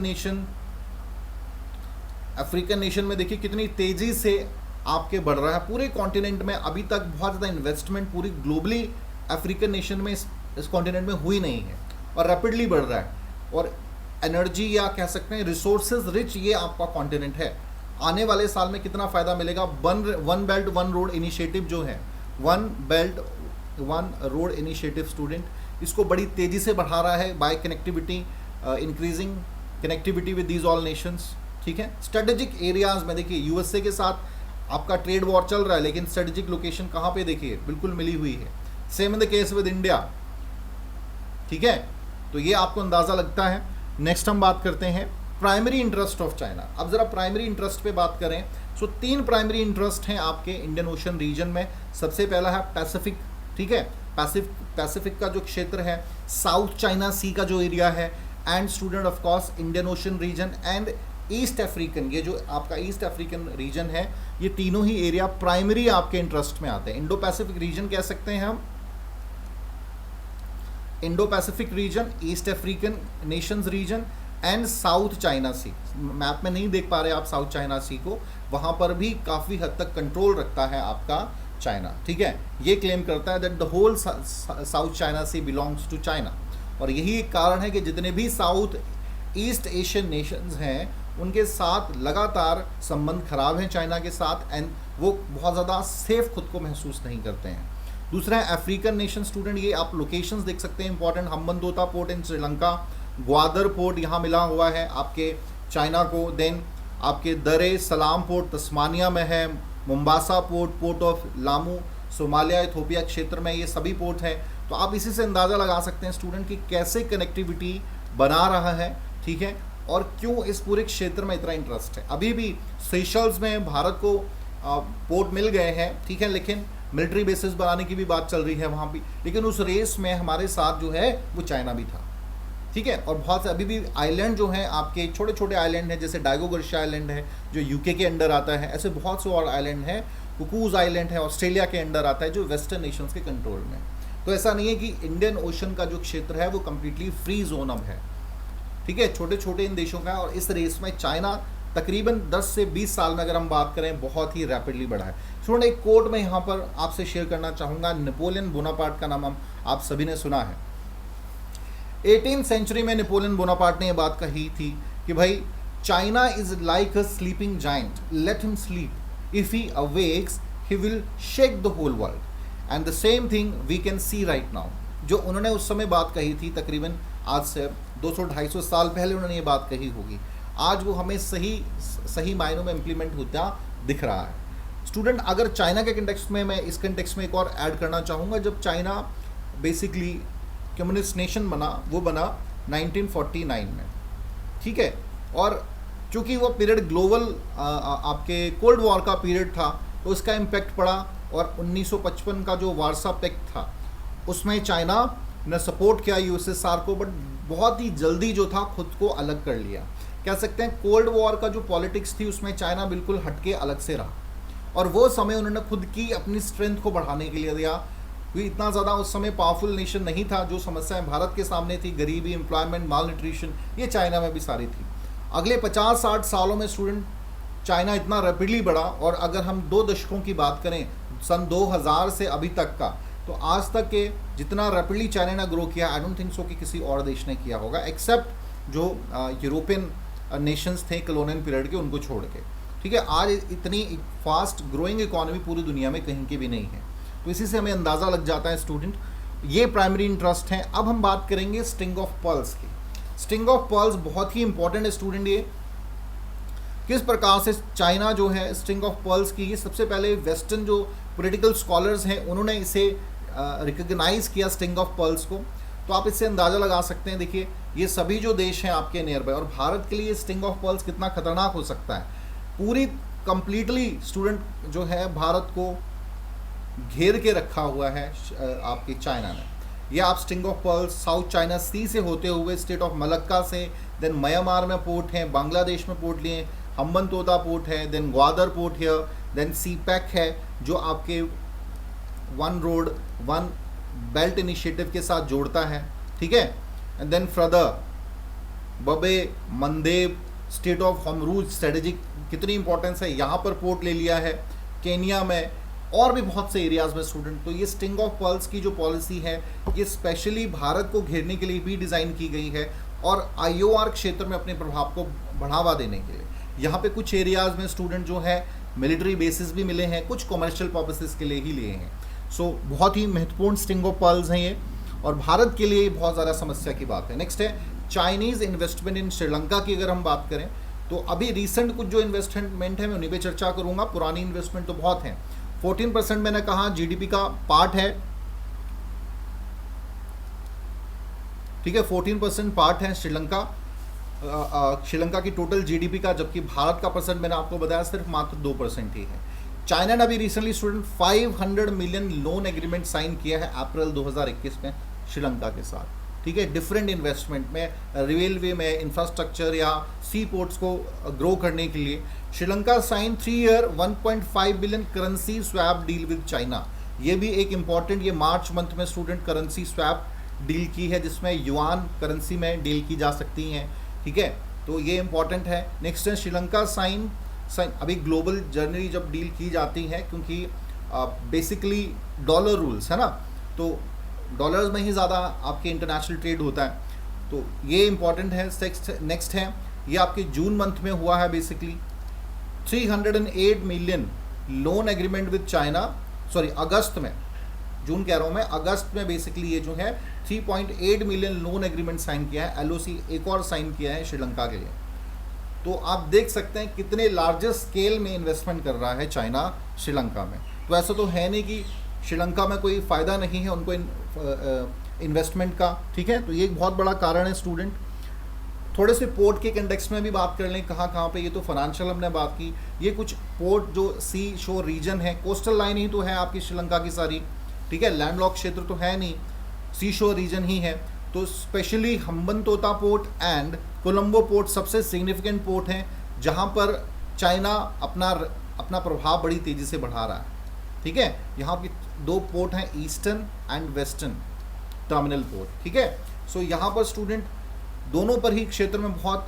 Speaker 1: नेशन में देखिए कितनी तेज़ी से आपके बढ़ रहा है। पूरे कॉन्टिनेंट में अभी तक बहुत ज़्यादा इन्वेस्टमेंट पूरी ग्लोबली अफ्रीकन नेशन में इस कॉन्टिनेंट में हुई नहीं है, और रैपिडली बढ़ रहा है। और एनर्जी या कह सकते हैं रिसोर्सेज रिच ये आपका कॉन्टिनेंट है। आने वाले साल में कितना फ़ायदा मिलेगा? One belt one road initiative जो है, one belt one road initiative student, इसको बड़ी तेज़ी से बढ़ा रहा है by connectivity, increasing connectivity with these all nations, ठीक है। स्ट्रेटेजिक एरियाज़ में देखिए यूएसए के साथ आपका ट्रेड वॉर चल रहा है, लेकिन स्ट्रेटेजिक लोकेशन कहाँ पे देखिए बिल्कुल मिली हुई है। Same in the case with India, ठीक है। तो ये आपको अंदाज़ा लगता है। नेक्स्ट हम बात करते हैं प्राइमरी इंटरेस्ट ऑफ चाइना। अब ज़रा प्राइमरी इंटरेस्ट पे बात करें तो 3 प्राइमरी इंटरेस्ट हैं आपके इंडियन ओशन रीजन में। सबसे पहला है पैसिफिक, ठीक है, पैसिफिक का जो क्षेत्र है, साउथ चाइना सी का जो एरिया है, and student of course Indian Ocean region and East African, ये जो आपका ईस्ट अफ्रीकन रीजन है, ये तीनों ही एरिया प्राइमरी आपके इंटरेस्ट में आते हैं। इंडो पैसिफिक रीजन कह सकते हैं हम, Indo Pacific region, East African nations region and South China Sea. Map में नहीं देख पा रहे आप साउथ चाइना सी को, वहाँ पर भी काफ़ी हद तक कंट्रोल रखता है आपका चाइना, ठीक है। ये क्लेम करता है that the whole South China Sea belongs to China, और यही एक कारण है कि जितने भी साउथ ईस्ट एशियन नेशंस हैं उनके साथ लगातार संबंध खराब हैं चाइना के साथ, एंड वो बहुत ज़्यादा सेफ खुद को महसूस नहीं करते हैं। दूसरा है अफ्रीकन नेशन स्टूडेंट, ये आप लोकेशंस देख सकते हैं important, Hambantota port in Sri Lanka, Gwadar port यहाँ मिला हुआ है आपके चाइना को, देन आपके दरे सलाम पोर्ट तस्मानिया में है, Mombasa port, port of Lamu Somalia Ethiopia क्षेत्र में, ये सभी पोर्ट हैं। तो आप इसी से अंदाज़ा लगा सकते हैं स्टूडेंट कि कैसे कनेक्टिविटी बना रहा है, ठीक है, और क्यों इस पूरे क्षेत्र में इतना इंटरेस्ट है। अभी भी सेशल्स में भारत को पोर्ट मिल गए हैं, ठीक है, लेकिन मिलिट्री बेसिस बनाने की भी बात चल रही है वहाँ भी, लेकिन उस रेस में हमारे साथ जो है वो चाइना भी था, ठीक है। और बहुत से अभी भी आइलैंड जो हैं आपके छोटे छोटे आइलैंड हैं, जैसे डायगो गर्शिया आइलैंड है जो यूके के अंडर आता है, ऐसे बहुत से और आइलैंड हैं, कुकूज आइलैंड है ऑस्ट्रेलिया के अंडर आता है जो वेस्टर्न नेशंस के कंट्रोल में। तो ऐसा नहीं है कि इंडियन ओशन का जो क्षेत्र है वो कम्प्लीटली फ्री जोन अब है, ठीक है, छोटे छोटे इन देशों का है। और इस रेस में चाइना तकरीबन 10 से 20 साल में अगर हम बात करें बहुत ही रैपिडली बढ़ा है। स्टूडेंट एक कोट मैं यहाँ पर आपसे शेयर करना चाहूँगा, नेपोलियन बोनापार्ट का नाम आप सभी ने सुना है। 18th सेंचुरी में नेपोलियन बोनापार्ट ने यह बात कही थी कि भाई China is like a sleeping giant, let him sleep, if he awakes he will shake the whole world. And the same thing we can see right now. जो उन्होंने उस समय बात कही थी, तकरीबन आज से 200-250 साल पहले उन्होंने ये बात कही होगी, आज वो हमें सही मायनों में इम्प्लीमेंट होता दिख रहा है। स्टूडेंट, अगर चाइना के कंटेक्स्ट में, मैं इस कंटेक्स्ट में एक और ऐड करना चाहूँगा, जब चाइना बेसिकली कम्युनिस्ट नेशन बना, वो बना 1949 में, ठीक है। और चूँकि वो पीरियड ग्लोबल आपके कोल्ड वॉर का पीरियड था, तो उसका इम्पैक्ट पड़ा, और 1955 का जो वार्सा पैक्ट था उसमें चाइना ने सपोर्ट किया यूएसएसआर को, बट बहुत ही जल्दी जो था खुद को अलग कर लिया। कह सकते हैं कोल्ड वॉर का जो पॉलिटिक्स थी उसमें चाइना बिल्कुल हटके अलग से रहा, और वो समय उन्होंने खुद की अपनी स्ट्रेंथ को बढ़ाने के लिए दिया, क्योंकि इतना ज़्यादा उस समय पावरफुल नेशन नहीं था। जो समस्याएं भारत के सामने थी, गरीबी, एम्प्लॉयमेंट, माल न्यूट्रिशन, ये चाइना में भी सारी थी। अगले 50-60 सालों में स्टूडेंट चाइना इतना रैपिडली बढ़ा, और अगर हम 2 दशकों की बात करें, सन 2000 से अभी तक का, तो आज तक के जितना रैपिडली चाइना ने ग्रो किया, आई डोंट थिंक सो कि किसी और देश ने किया होगा, एक्सेप्ट जो यूरोपियन नेशंस थे कॉलोनियल पीरियड के, उनको छोड़ के, ठीक है। आज इतनी फास्ट ग्रोइंग इकोनॉमी पूरी दुनिया में कहीं की भी नहीं है। तो इसी से हमें अंदाज़ा लग जाता है स्टूडेंट, ये प्राइमरी इंटरेस्ट हैं। अब हम बात करेंगे स्टिंग ऑफ पर्ल्स की। स्टिंग ऑफ पर्ल्स बहुत ही इंपॉर्टेंट है स्टूडेंट। ये किस प्रकार से चाइना जो है स्टिंग ऑफ पर्ल्स की, ये सबसे पहले वेस्टर्न जो पॉलिटिकल स्कॉलर्स हैं उन्होंने इसे रिकग्नाइज़ किया स्टिंग ऑफ पर्ल्स को। तो आप इससे अंदाज़ा लगा सकते हैं, देखिए ये सभी जो देश हैं आपके नियर बाय, और भारत के लिए स्टिंग ऑफ पर्ल्स कितना खतरनाक हो सकता है। पूरी कंप्लीटली स्टूडेंट जो है भारत को घेर के रखा हुआ है आपकी चाइना ने। ये आप string of pearls South China Sea से होते हुए स्टेट ऑफ मलक्का से, देन म्यांमार में पोर्ट हैं, बांग्लादेश में पोर्ट लिए, हम्बनतोता पोर्ट है, देन ग्वादर पोर्ट है, देन सीपैक है जो आपके one road one belt initiative के साथ जोड़ता है, ठीक है। एंड देन फर्दर बबे, मंदेब, स्टेट ऑफ हॉर्मुज स्ट्रेटेजिक कितनी इंपॉर्टेंस है, यहाँ पर पोर्ट ले लिया है, केनिया में, और भी बहुत से एरियाज़ में स्टूडेंट। तो ये स्टिंग ऑफ पर्ल्स की जो पॉलिसी है ये स्पेशली भारत को घेरने के लिए भी डिज़ाइन की गई है, और आईओआर क्षेत्र में अपने प्रभाव को बढ़ावा देने के लिए। यहाँ पे कुछ एरियाज़ में स्टूडेंट जो है मिलिट्री बेसिस भी मिले हैं, कुछ कमर्शियल पर्पसेस के लिए ही लिए हैं। सो बहुत ही महत्वपूर्ण स्टिंग ऑफ पर्ल्स हैं ये, और भारत के लिए बहुत ज़्यादा समस्या की बात है। नेक्स्ट है चाइनीज़ इन्वेस्टमेंट इन श्रीलंका की अगर हम बात करें, तो अभी रिसेंट कुछ जो इन्वेस्टमेंट है मैं उन्हीं पे चर्चा करूँगा, पुरानी इन्वेस्टमेंट तो बहुत हैं। 14% मैंने कहा जीडीपी का पार्ट है, ठीक है, 14% पार्ट है श्रीलंका की टोटल जीडीपी का, जबकि भारत का परसेंट मैंने आपको बताया सिर्फ मात्र 2% ही है। चाइना ने अभी recently student 500 million loan agreement sign किया है अप्रैल 2021 में श्रीलंका के साथ, ठीक है, डिफरेंट इन्वेस्टमेंट में, रेलवे में, इंफ्रास्ट्रक्चर या सी पोर्ट्स को ग्रो करने के लिए। Sri Lanka sign 3 year 1.5 billion currency swap deal with China. ये भी एक इम्पॉर्टेंट, ये मार्च मंथ में स्टूडेंट करेंसी स्वैप डील की है, जिसमें युआन करेंसी में डील की जा सकती हैं, ठीक है। तो ये इंपॉर्टेंट है। नेक्स्ट है श्रीलंका साइन अभी ग्लोबल जर्नली जब डील की जाती है, क्योंकि बेसिकली डॉलर रूल्स है ना, तो डॉलर्स में ही ज़्यादा आपके इंटरनेशनल ट्रेड होता है, तो ये इंपॉर्टेंट है। नेक्स्ट है ये आपके जून मंथ में हुआ है, basically 308 million loan agreement with China, sorry अगस्त में, जून कह रहा हूँ मैं, अगस्त में बेसिकली ये जो है 3.8 मिलियन लोन एग्रीमेंट साइन किया है, एलओसी एक और साइन किया है श्रीलंका के लिए। तो आप देख सकते हैं कितने लार्जेस्ट स्केल में इन्वेस्टमेंट कर रहा है चाइना श्रीलंका में। तो ऐसा तो है नहीं कि श्रीलंका में कोई फ़ायदा नहीं है उनको इन्वेस्टमेंट का, ठीक है। तो ये एक बहुत बड़ा कारण है स्टूडेंट। थोड़े से पोर्ट के कंटेक्स्ट में भी बात कर लें, कहाँ कहाँ पे, ये तो फाइनेंशियल हमने बात की, ये कुछ पोर्ट जो सी शोर रीजन है, कोस्टल लाइन ही तो है आपकी श्रीलंका की सारी, ठीक है, लैंडलॉक क्षेत्र तो है नहीं, सी शोर रीजन ही है। तो specially Hambantota port and Colombo port सबसे सिग्निफिकेंट पोर्ट हैं, जहाँ पर चाइना अपना प्रभाव बड़ी तेज़ी से बढ़ा रहा है, ठीक है। यहाँ की 2 पोर्ट हैं, eastern and western terminal port, ठीक है। सो यहाँ पर स्टूडेंट दोनों पर ही क्षेत्र में बहुत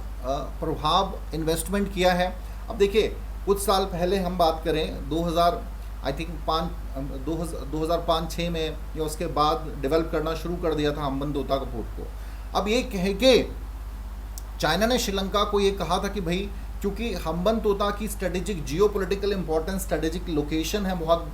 Speaker 1: प्रभाव इन्वेस्टमेंट किया है। अब देखिए कुछ साल पहले हम बात करें 2005-6 में, या उसके बाद डेवलप करना शुरू कर दिया था हम्बनतोता का पोर्ट को। अब ये कह के चाइना ने श्रीलंका को ये कहा था कि भाई क्योंकि हम्बनतोता की strategic geopolitical importance, strategic location है बहुत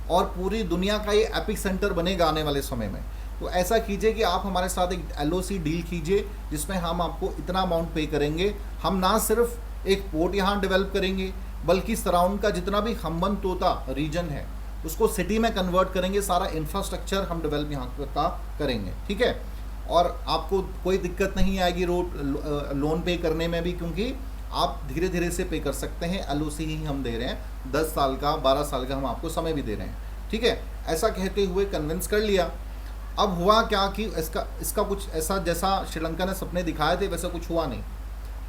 Speaker 1: और पूरी दुनिया का ये एपिक सेंटर बनेगा आने वाले समय में। तो ऐसा कीजिए कि आप हमारे साथ एक LOC डील कीजिए जिसमें हम आपको इतना अमाउंट पे करेंगे। हम ना सिर्फ एक पोर्ट यहाँ डेवलप करेंगे बल्कि सराउंड का जितना भी हम्बन तोता रीजन है उसको सिटी में कन्वर्ट करेंगे, सारा इंफ्रास्ट्रक्चर हम डेवलप यहाँ का करेंगे, ठीक है। और आपको कोई दिक्कत नहीं आएगी लोन पे करने में भी, क्योंकि आप धीरे धीरे से पे कर सकते हैं। LOC ही हम दे रहे हैं, 10 साल का 12 साल का हम आपको समय भी दे रहे हैं, ठीक है। ऐसा कहते हुए कन्विंस कर लिया। अब हुआ क्या कि इसका कुछ ऐसा जैसा श्रीलंका ने सपने दिखाए थे वैसा कुछ हुआ नहीं।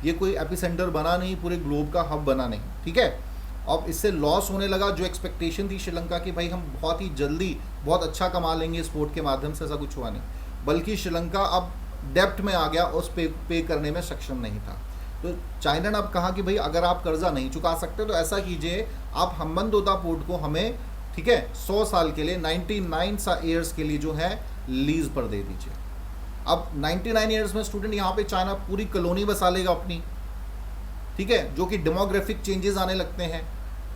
Speaker 1: ये कोई एपिसेंटर बना नहीं, पूरे ग्लोब का हब बना नहीं, ठीक है। अब इससे लॉस होने लगा। जो एक्सपेक्टेशन थी श्रीलंका की, भाई हम बहुत ही जल्दी बहुत अच्छा कमा लेंगे स्पोर्ट के माध्यम से, ऐसा कुछ हुआ नहीं। बल्कि श्रीलंका अब डेप्ट में आ गया, उस पे करने में सक्षम नहीं था। तो चाइना ने अब कहा कि भाई अगर आप कर्जा नहीं चुका सकते तो ऐसा कीजिए, आप हम्बन तोता पोर्ट को हमें, ठीक है, 100 साल के लिए 99 ईयर्स के लिए जो है लीज पर दे दीजिए। अब 99 ईयर्स में स्टूडेंट यहाँ पे चाइना पूरी कॉलोनी बसा लेगा अपनी, ठीक है, जो कि डेमोग्राफिक चेंजेस आने लगते हैं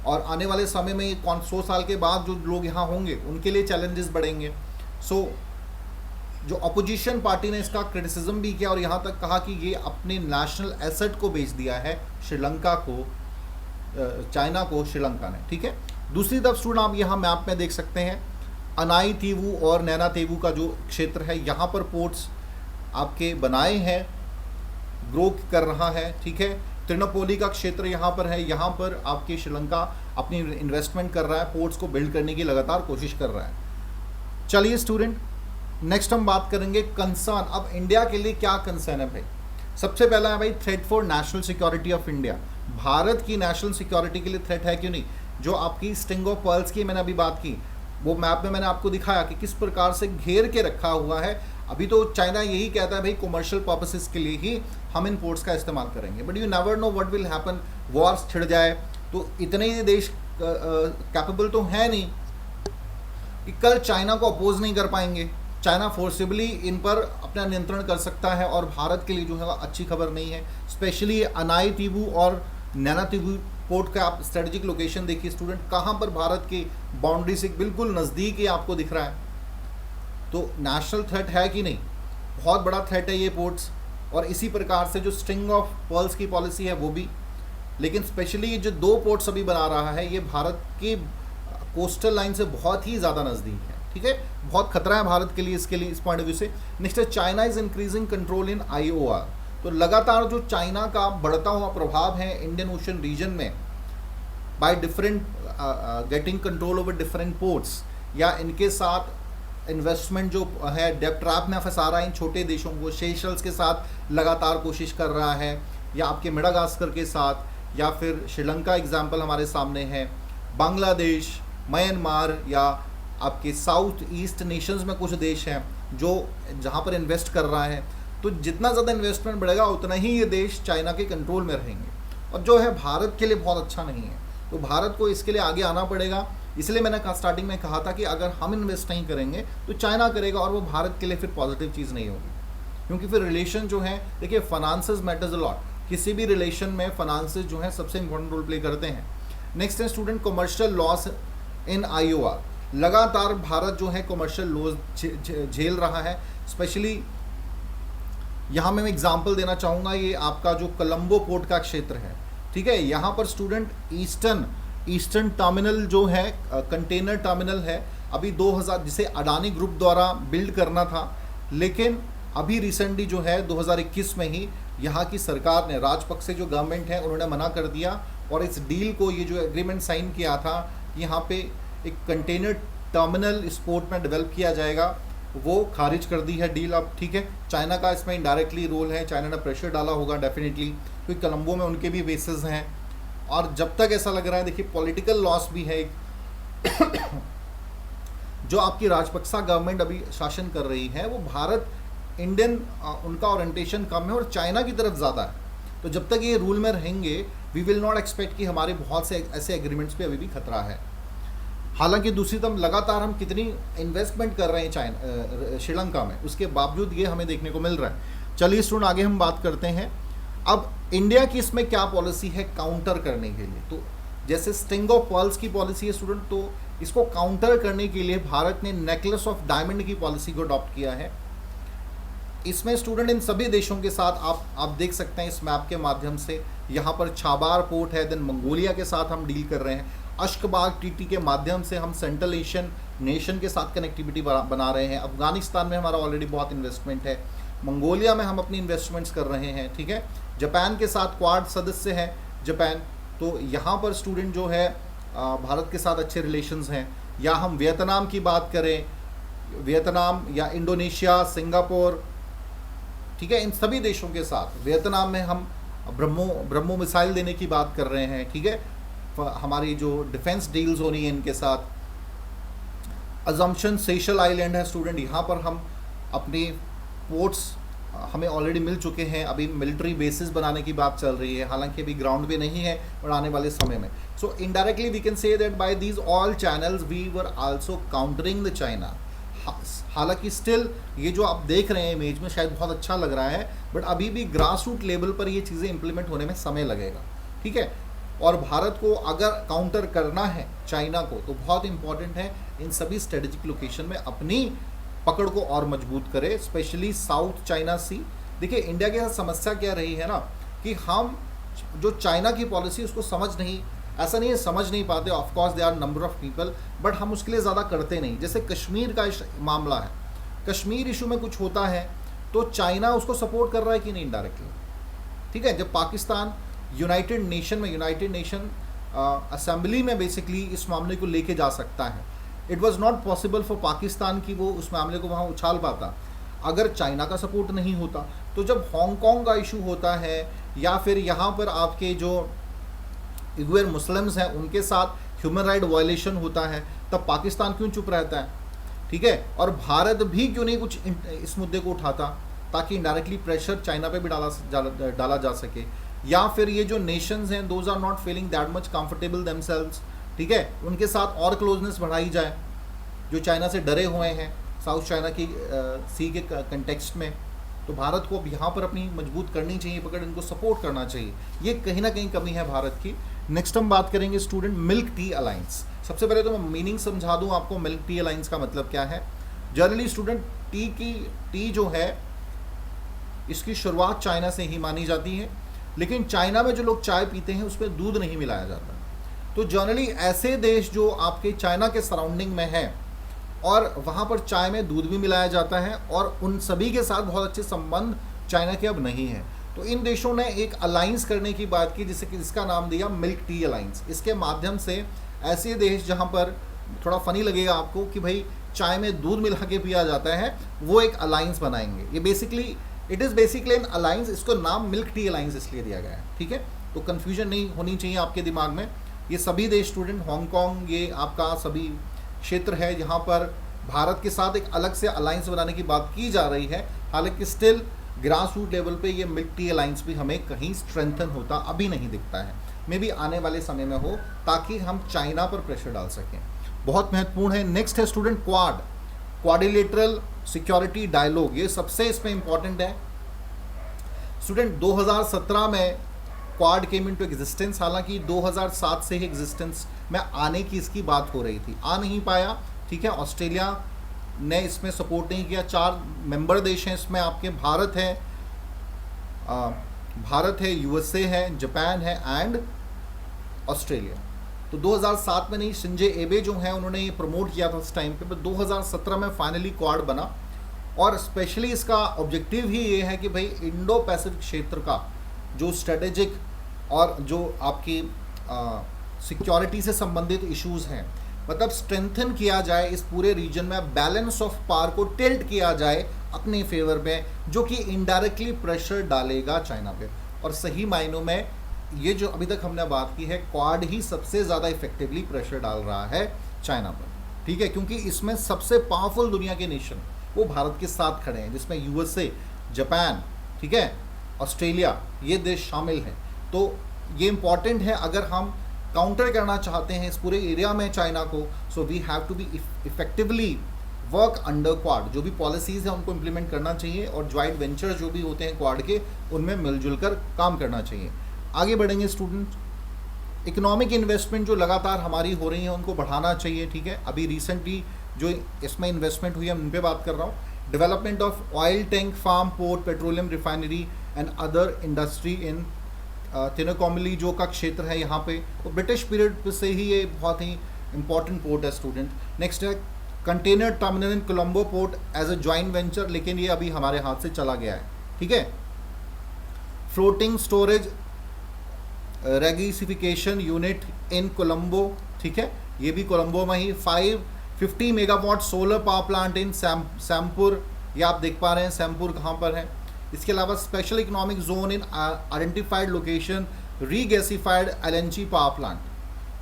Speaker 1: और आने वाले समय में 100 साल के बाद जो लोग यहाँ होंगे उनके लिए चैलेंजेस बढ़ेंगे। सो जो अपोजिशन पार्टी ने इसका क्रिटिसिज्म भी किया और यहाँ तक कहा कि ये अपने नेशनल एसेट को बेच दिया है श्रीलंका को, चाइना को श्रीलंका ने, ठीक है। दूसरी तरफ स्टूडेंट आप यहाँ मैप में देख सकते हैं अनाई तीवू और नैना तीवू का जो क्षेत्र है, यहाँ पर पोर्ट्स आपके बनाए हैं, ग्रो कर रहा है, ठीक है। त्रिनोपोली का क्षेत्र यहाँ पर है, यहाँ पर आपकी श्रीलंका अपनी इन्वेस्टमेंट कर रहा है, पोर्ट्स को बिल्ड करने की लगातार कोशिश कर रहा है। चलिए स्टूडेंट नेक्स्ट हम बात करेंगे कंसर्न। अब इंडिया के लिए क्या कंसर्न है भाई? सबसे पहला है भाई threat for national security of India. Bharat की नेशनल सिक्योरिटी के लिए थ्रेट है क्यों नहीं? जो आपकी स्ट्रिंग ऑफ पर्ल्स की मैंने अभी बात की, वो मैप में मैंने आपको दिखाया कि किस प्रकार से घेर के रखा हुआ है। अभी तो चाइना यही कहता है भाई कमर्शियल पर्पसेस के लिए ही हम इन पोर्ट्स का इस्तेमाल करेंगे, but you never know what will happen. Wars छिड़ जाए तो इतने ही देश कैपेबल तो है नहीं कि कल चाइना को अपोज नहीं कर पाएंगे। चाइना फोर्सिबली इन पर अपना नियंत्रण कर सकता है और भारत के लिए जो है अच्छी खबर नहीं है। स्पेशली अनाई तीवू और नैना तीवू पोर्ट का आप स्ट्रेटेजिक लोकेशन देखिए स्टूडेंट, कहाँ पर भारत की बाउंड्री से बिल्कुल नज़दीक ही आपको दिख रहा है। तो नेशनल थ्रेट है कि नहीं? बहुत बड़ा थ्रेट है ये पोर्ट्स। और इसी प्रकार से जो स्ट्रिंग ऑफ पर्ल्स की पॉलिसी है वो भी, लेकिन स्पेशली ये जो 2 पोर्ट्स अभी बना रहा है ये भारत की कोस्टल लाइन से बहुत ही ज़्यादा नज़दीक है, ठीक है। बहुत खतरा है भारत के लिए इसके लिए, इस पॉइंट ऑफ व्यू से। नेक्स्ट है China is increasing control in IOR। तो लगातार जो चाइना का बढ़ता हुआ प्रभाव है इंडियन ओशन रीजन में by different getting control over different ports, या इनके साथ इन्वेस्टमेंट जो है डेब्ट ट्रैप में फंसा रहा है इन छोटे देशों को। सेशल्स के साथ लगातार कोशिश कर रहा है, या आपके मेडागास्कर के साथ, या फिर श्रीलंका एग्जाम्पल हमारे सामने है, बांग्लादेश, म्यांमार, या आपके साउथ ईस्ट नेशंस में कुछ देश हैं जो जहाँ पर इन्वेस्ट कर रहा है। तो जितना ज़्यादा इन्वेस्टमेंट बढ़ेगा उतना ही ये देश चाइना के कंट्रोल में रहेंगे, और जो है भारत के लिए बहुत अच्छा नहीं है। तो भारत को इसके लिए आगे आना पड़ेगा। इसलिए मैंने स्टार्टिंग में कहा था कि अगर हम इन्वेस्ट नहीं करेंगे तो चाइना करेगा, और वो भारत के लिए फिर पॉजिटिव चीज़ नहीं होगी, क्योंकि फिर रिलेशन जो है, देखिए फाइनेंसेस मैटर्स अ लॉट। किसी भी रिलेशन में फाइनेंसेस जो है सबसे इंपॉर्टेंट रोल प्ले करते हैं। नेक्स्ट है student commercial loss in IOR। लगातार भारत जो है कमर्शियल लॉस झेल रहा है। स्पेशली यहाँ मैं एग्जांपल देना चाहूँगा, ये आपका जो कोलंबो पोर्ट का क्षेत्र है, ठीक है। यहाँ पर स्टूडेंट ईस्टर्न टर्मिनल जो है कंटेनर टर्मिनल है, अभी 2000 जिसे अडानी ग्रुप द्वारा बिल्ड करना था, लेकिन अभी रिसेंटली जो है 2021 में ही यहाँ की सरकार ने, राजपक्षे जो गवर्नमेंट है, उन्होंने मना कर दिया और इस डील को, ये जो एग्रीमेंट साइन किया था, यहाँ पे एक कंटेनर टर्मिनल इस पोर्ट में डेवलप किया जाएगा, वो खारिज कर दी है डील अब, ठीक है। चाइना का इसमें इनडायरेक्टली रोल है, चाइना ने प्रेशर डाला होगा डेफिनेटली, क्योंकि कोलंबो में उनके भी बेसेस हैं। और जब तक ऐसा लग रहा है, देखिए पॉलिटिकल लॉस भी है एक जो आपकी राजपक्षा गवर्नमेंट अभी शासन कर रही है, वो भारत इंडियन उनका ओरिएंटेशन कम है और चाइना की तरफ ज़्यादा है। तो जब तक ये रूल में रहेंगे, वी विल नॉट एक्सपेक्ट कि हमारे बहुत से ऐसे एग्रीमेंट्स पे अभी भी खतरा है। हालांकि दूसरी तरफ लगातार हम कितनी इन्वेस्टमेंट कर रहे हैं श्रीलंका में, उसके बावजूद ये हमें देखने को मिल रहा है। चलिए स्टूडेंट आगे हम बात करते हैं। अब इंडिया की इसमें क्या पॉलिसी है काउंटर करने के लिए। तो जैसे स्टिंग ऑफ पर्ल्स की पॉलिसी है स्टूडेंट, तो इसको काउंटर करने के लिए भारत ने नेकलेस ऑफ डायमंड की पॉलिसी को अडॉप्ट किया है। इसमें स्टूडेंट इन सभी देशों के साथ आप देख सकते हैं इस मैप के माध्यम से, यहाँ पर छाबार पोर्ट है, देन मंगोलिया के साथ हम डील कर रहे हैं, अश्कबाग टीटी के माध्यम से हम सेंट्रल एशियन नेशन के साथ कनेक्टिविटी बना रहे हैं, अफगानिस्तान में हमारा ऑलरेडी बहुत इन्वेस्टमेंट है, मंगोलिया में हम अपनी इन्वेस्टमेंट्स कर रहे हैं, ठीक है। जापान के साथ क्वाड सदस्य है जापान, तो यहाँ पर स्टूडेंट जो है भारत के साथ अच्छे रिलेशंस हैं। या हम वियतनाम की बात करें, वियतनाम या इंडोनेशिया, सिंगापुर, ठीक है, इन सभी देशों के साथ, वियतनाम में हम ब्रह्मो मिसाइल देने की बात कर रहे हैं, ठीक है, हमारी जो डिफेंस डील्स होनी है इनके साथ। अजम्पशन सेशल आइलैंड है स्टूडेंट, यहाँ पर हम अपनी पोर्ट्स हमें ऑलरेडी मिल चुके हैं, अभी मिलिट्री बेसिस बनाने की बात चल रही है, हालांकि अभी ग्राउंड पे नहीं है और आने वाले समय में। So indirectly we can say that by these all channels we were also countering the China. हालांकि स्टिल ये जो आप देख रहे हैं इमेज में शायद बहुत अच्छा लग रहा है, बट अभी भी ग्रास रूट लेवल पर ये चीज़ें इंप्लीमेंट होने में समय लगेगा, ठीक है। और भारत को अगर काउंटर करना है चाइना को, तो बहुत इंपॉर्टेंट है इन सभी स्ट्रेटेजिक लोकेशन में अपनी पकड़ को और मजबूत करे, स्पेशली साउथ चाइना सी। देखिए इंडिया के साथ समस्या क्या रही है ना, कि हम जो चाइना की पॉलिसी उसको समझ नहीं, ऐसा नहीं है समझ नहीं पाते, of course they are number of people, but हम उसके लिए ज़्यादा करते नहीं। जैसे कश्मीर का मामला है, कश्मीर इशू में कुछ होता है तो चाइना उसको सपोर्ट कर रहा है कि नहीं डायरेक्टली, ठीक है। जब पाकिस्तान यूनाइटेड नेशन असेंबली में बेसिकली इस मामले को लेके जा सकता है, it was not possible for Pakistan कि वो उस मामले को वहाँ उछाल पाता अगर चाइना का सपोर्ट नहीं होता। तो जब हांगकांग का इशू होता है या फिर यहाँ पर आपके जो उइगर मुस्लिम्स हैं उनके साथ ह्यूमन राइट वायलेशन होता है, तब पाकिस्तान क्यों चुप रहता है, ठीक है। और भारत भी क्यों नहीं कुछ इस मुद्दे को उठाता, ताकि इनडायरेक्टली प्रेशर चाइना पे भी डाला जा सके। या फिर ये जो नेशंस हैं those are not feeling that much comfortable themselves, ठीक है, उनके साथ और क्लोजनेस बढ़ाई जाए, जो चाइना से डरे हुए हैं साउथ चाइना की सी के कंटेक्स्ट में। तो भारत को अब यहाँ पर अपनी मजबूत करनी चाहिए पकड़, इनको सपोर्ट करना चाहिए, ये कहीं ना कहीं कमी है भारत की। नेक्स्ट हम बात करेंगे स्टूडेंट मिल्क टी अलायंस। सबसे पहले तो मैं मीनिंग समझा दूँ आपको, मिल्क टी अलायंस का मतलब क्या है। जनरली स्टूडेंट टी जो है इसकी शुरुआत चाइना से ही मानी जाती है, लेकिन चाइना में जो लोग चाय पीते हैं उसमें दूध नहीं मिलाया जाता। तो जनरली ऐसे देश जो आपके चाइना के सराउंडिंग में है और वहाँ पर चाय में दूध भी मिलाया जाता है, और उन सभी के साथ बहुत अच्छे संबंध चाइना के अब नहीं है, तो इन देशों ने एक अलायंस करने की बात की, जिसका नाम दिया मिल्क टी अलायंस। इसके माध्यम से ऐसे देश जहाँ पर थोड़ा फनी लगेगा आपको कि भाई चाय में दूध मिला के पिया जाता है, वो एक अलायंस बनाएंगे। ये basically it is basically N alliance, इसको नाम मिल्क टी अलायंस इसलिए दिया गया है, ठीक है। तो कन्फ्यूजन नहीं होनी चाहिए आपके दिमाग में। ये सभी देश स्टूडेंट, हांगकांग ये आपका सभी क्षेत्र है जहाँ पर भारत के साथ एक अलग से अलायंस बनाने की बात की जा रही है। हालांकि स्टिल ग्रास रूट लेवल पे ये मिल्क टी अलायंस भी हमें कहीं स्ट्रेंथन होता अभी नहीं दिखता है, मे बी आने वाले समय में हो, ताकि हम चाइना पर प्रेशर डाल सकें। बहुत महत्वपूर्ण है। नेक्स्ट है student quad, quadrilateral security dialogue, ये सबसे इसमें इंपॉर्टेंट है स्टूडेंट। 2017 में क्वाड केम इनटू एग्जिस्टेंस, हालांकि 2007 से ही एग्जिस्टेंस में आने की इसकी बात हो रही थी, आ नहीं पाया, ठीक है। ऑस्ट्रेलिया ने इसमें सपोर्ट नहीं किया। 4 मेंबर देश हैं इसमें आपके, भारत है, यूएसए है, जापान है एंड ऑस्ट्रेलिया। तो 2007 में नहीं, शिंजे एबे जो हैं उन्होंने ये प्रमोट किया था उस टाइम पे, पर 2017 में फाइनली क्वाड बना। और स्पेशली इसका ऑब्जेक्टिव ही ये है कि भाई इंडो पैसिफिक क्षेत्र का जो स्ट्रेटेजिक और जो आपकी सिक्योरिटी से संबंधित इश्यूज़ हैं, मतलब स्ट्रेंथन किया जाए इस पूरे रीजन में, बैलेंस ऑफ पावर को टिल्ट किया जाए अपने फेवर में, जो कि इनडायरेक्टली प्रेशर डालेगा चाइना पे। और सही मायनों में ये जो अभी तक हमने बात की है, क्वाड ही सबसे ज़्यादा इफेक्टिवली प्रेशर डाल रहा है चाइना पर, ठीक है, क्योंकि इसमें सबसे पावरफुल दुनिया के नेशन वो भारत के साथ खड़े हैं, जिसमें यूएसए, जापान, ठीक है, ऑस्ट्रेलिया, ये देश शामिल हैं। तो ये इम्पॉर्टेंट है अगर हम काउंटर करना चाहते हैं इस पूरे एरिया में चाइना को, so we have to be effectively work under quad. जो भी पॉलिसीज़ हैं उनको इम्प्लीमेंट करना चाहिए, और ज्वाइंट वेंचर जो भी होते हैं क्वाड के, उनमें मिलजुल कर काम करना चाहिए। आगे बढ़ेंगे स्टूडेंट। इकोनॉमिक इन्वेस्टमेंट जो लगातार हमारी हो रही है उनको बढ़ाना चाहिए, ठीक है। अभी रिसेंटली जो इसमें इन्वेस्टमेंट हुई है उन पे बात कर रहा हूँ। Development of oil tank, farm, port, petroleum refinery and other industry in Tirunelveli जो का क्षेत्र है यहाँ पे, तो ब्रिटिश पीरियड से ही ये बहुत ही इंपॉर्टेंट पोर्ट है स्टूडेंट। नेक्स्ट है container terminal in Colombo port as a joint venture, लेकिन ये अभी हमारे हाथ से चला गया है, ठीक है। Floating storage regasification unit in Colombo, ठीक है, ये भी कोलंबो में ही। 550 megawatt solar power plant in Sampur, ये आप देख पा रहे हैं सैमपुर कहाँ पर है। इसके अलावा special economic zone in identified location regasified LNG power plant,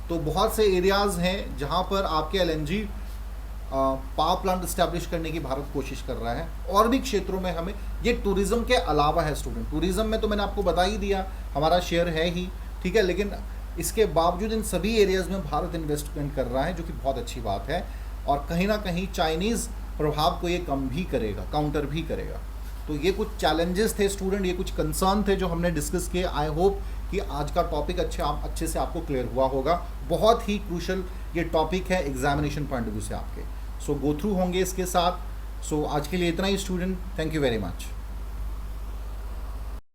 Speaker 1: तो बहुत से एरियाज़ हैं जहाँ पर आपके एलएनजी पावर प्लांट इस्टेब्लिश करने की भारत कोशिश कर रहा है। और भी क्षेत्रों में हमें, ये टूरिज्म के अलावा है स्टूडेंट, टूरिज्म में तो मैंने आपको बता ही दिया हमारा शेयर है ही, ठीक है, लेकिन इसके बावजूद इन सभी एरियाज़ में भारत इन्वेस्टमेंट कर रहा है, जो कि बहुत अच्छी बात है। और कहीं ना कहीं चाइनीज़ प्रभाव को ये कम भी करेगा, काउंटर भी करेगा। तो ये कुछ चैलेंजेस थे स्टूडेंट, ये कुछ कंसर्न थे जो हमने डिस्कस किए। आई होप कि आज का टॉपिक अच्छे से आपको क्लियर हुआ होगा। बहुत ही क्रूशल ये टॉपिक है एग्जामिनेशन पॉइंट ऑफ व्यू से आपके, सो गो थ्रू होंगे इसके साथ। सो आज के लिए इतना ही student, thank you very much.